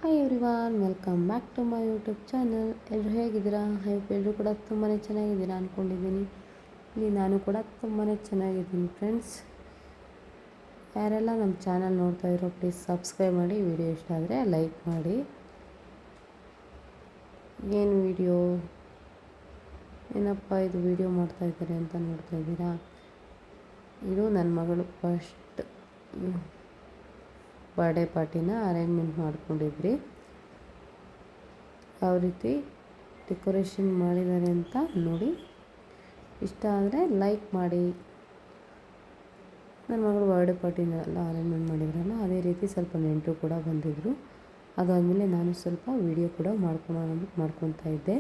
Hi everyone, welcome back to my YouTube channel. ಎಲ್ಲರೂ ಹೇಗಿದ್ದೀರಾ? ಎಲ್ಲರೂ ಕೂಡ ತುಂಬಾ ಚೆನ್ನಾಗಿದ್ದೀರಾ ಅಂದ್ಕೊಂಡಿದ್ದೀನಿ. ಇಲ್ಲಿ ನಾನು ಕೂಡ ತುಂಬಾ ಚೆನ್ನಾಗಿದ್ದೀನಿ ಫ್ರೆಂಡ್ಸ್. ಯಾರೆಲ್ಲ ನಮ್ಮ ಚಾನಲ್ ನೋಡ್ತಾ ಇರೋ ಪ್ಲೀಸ್ ಸಬ್ಸ್ಕ್ರೈಬ್ ಮಾಡಿ. ವಿಡಿಯೋ ಇಷ್ಟ ಆದರೆ ಲೈಕ್ ಮಾಡಿ. ಏನು ವಿಡಿಯೋ, ಏನಪ್ಪ ಇದು ವಿಡಿಯೋ ಮಾಡ್ತಾಯಿದ್ದಾರೆ ಅಂತ ನೋಡ್ತಾ ಇದ್ದೀರಾ? ಇದು ನನ್ನ ಮಗಳು ಫಸ್ಟ್ ಬರ್ಡೇ ಪಾರ್ಟಿನ ಅರೇಂಜ್ಮೆಂಟ್ ಮಾಡ್ಕೊಂಡಿದ್ರಿ. ಯಾವ ರೀತಿ ಡೆಕೋರೇಷನ್ ಮಾಡಿದ್ದಾರೆ ಅಂತ ನೋಡಿ. ಇಷ್ಟ ಆದರೆ ಲೈಕ್ ಮಾಡಿ. ನನ್ನ ಮಗಳು ಬರ್ಡೇ ಪಾರ್ಟಿನೆಲ್ಲ ಅರೇಂಜ್ಮೆಂಟ್ ಮಾಡಿದ್ರಲ್ಲ, ಅದೇ ರೀತಿ ಸ್ವಲ್ಪ ನೆಂಟರು ಕೂಡ ಬಂದಿದ್ದರು. ಅದಾದಮೇಲೆ ನಾನು ಸ್ವಲ್ಪ ವೀಡಿಯೋ ಕೂಡ ಮಾಡ್ಕೊತಾ ಇದ್ದೆ.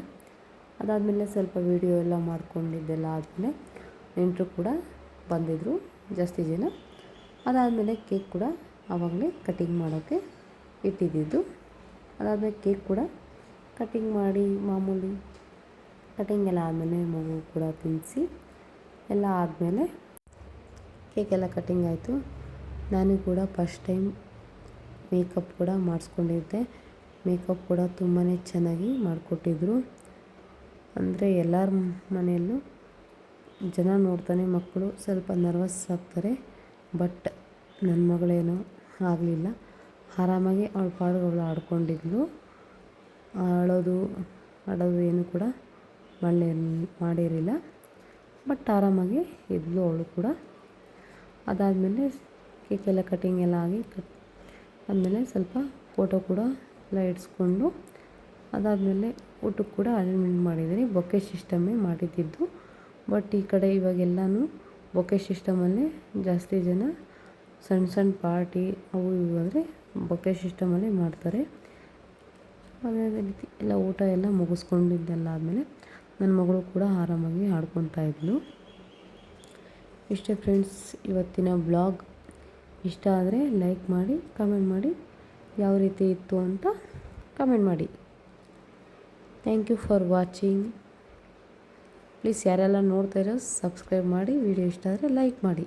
ಅದಾದಮೇಲೆ ಸ್ವಲ್ಪ ವೀಡಿಯೋ ಎಲ್ಲ ಮಾಡ್ಕೊಂಡಿದ್ದೆಲ್ಲ ಆದಮೇಲೆ ನೆಂಟರು ಕೂಡ ಬಂದಿದ್ದರು, ಜಾಸ್ತಿ ಜನ. ಅದಾದಮೇಲೆ ಕೇಕ್ ಕೂಡ ಆವಾಗಲೇ ಕಟಿಂಗ್ ಮಾಡೋಕ್ಕೆ ಇಟ್ಟಿದ್ದಿದ್ದು. ಅದಾದಮೇಲೆ ಕೇಕ್ ಕೂಡ ಕಟಿಂಗ್ ಮಾಡಿ, ಮಾಮೂಲಿ ಕಟಿಂಗ್ ಎಲ್ಲ ಆದಮೇಲೆ ಮಗು ಕೂಡ ತಿನ್ನಿಸಿ ಎಲ್ಲ ಆದಮೇಲೆ ಕೇಕೆಲ್ಲ ಕಟಿಂಗ್ ಆಯಿತು. ನಾನು ಕೂಡ ಫಸ್ಟ್ ಟೈಮ್ ಮೇಕಪ್ ಕೂಡ ಮಾಡಿಸ್ಕೊಂಡಿದ್ದೆ. ಮೇಕಪ್ ಕೂಡ ತುಂಬಾ ಚೆನ್ನಾಗಿ ಮಾಡಿಕೊಟ್ಟಿದ್ರು. ಅಂದರೆ ಎಲ್ಲರ ಮನೆಯಲ್ಲೂ ಜನ ನೋಡ್ತಾನೆ ಮಕ್ಕಳು ಸ್ವಲ್ಪ ನರ್ವಸ್ ಆಗ್ತಾರೆ. ಬಟ್ ನನ್ನ ಮಗಳೇನೋ ಆಗಲಿಲ್ಲ, ಆರಾಮಾಗಿ ಅವಳ ಪಾಡಿಗೆ ಅವಳು ಆಡ್ಕೊಂಡಿದ್ಲು. ಆಡೋದು ಏನು ಕೂಡ ಮಾಡಿರಲಿಲ್ಲ, ಬಟ್ ಆರಾಮಾಗಿ ಇದ್ಲು ಅವಳು ಕೂಡ. ಅದಾದಮೇಲೆ ಕೇಕೆಲ್ಲ ಕಟಿಂಗ್ ಎಲ್ಲ ಆಗಿ ಆದಮೇಲೆ ಸ್ವಲ್ಪ ಫೋಟೋ ಕೂಡ ಎಲ್ಲ ಇಡಿಸ್ಕೊಂಡು ಅದಾದಮೇಲೆ ಊಟಕ್ಕೆ ಕೂಡ ಅರೇಂಜ್ಮೆಂಟ್ ಮಾಡಿದ್ದೀನಿ. ಬೊಕ್ಕೆ ಸಿಸ್ಟಮೇ ಮಾಡಿದ್ದಿದ್ದು. ಬಟ್ ಈ ಕಡೆ ಇವಾಗೆಲ್ಲನೂ ಬೊಕ್ಕೆ ಸಿಸ್ಟಮಲ್ಲೇ ಜಾಸ್ತಿ ಜನ ಸಣ್ಣ ಪಾರ್ಟಿ ಅವು ಇವು ಅಂದರೆ ಬೊಕ್ಕೆ ಸಿಸ್ಟಮಲ್ಲೇ ಮಾಡ್ತಾರೆ. ಅದೇ ರೀತಿ ಎಲ್ಲ ಊಟ ಎಲ್ಲ ಮುಗಿಸ್ಕೊಂಡಿದ್ದೆಲ್ಲ ಆದಮೇಲೆ ನನ್ನ ಮಗಳು ಕೂಡ ಆರಾಮಾಗಿ ಆಡ್ಕೊತಾ ಇದ್ಲು. ಇಷ್ಟೇ ಫ್ರೆಂಡ್ಸ್ ಇವತ್ತಿನ ಬ್ಲಾಗ್. ಇಷ್ಟ ಆದರೆ ಲೈಕ್ ಮಾಡಿ, ಕಮೆಂಟ್ ಮಾಡಿ, ಯಾವ ರೀತಿ ಇತ್ತು ಅಂತ ಕಮೆಂಟ್ ಮಾಡಿ. Thank you for watching. Please ಯಾರೆಲ್ಲ ನೋಡ್ತಾ ಇರೋ ಸಬ್ಸ್ಕ್ರೈಬ್ ಮಾಡಿ. ವಿಡಿಯೋ ಇಷ್ಟ ಆದರೆ ಲೈಕ್ ಮಾಡಿ.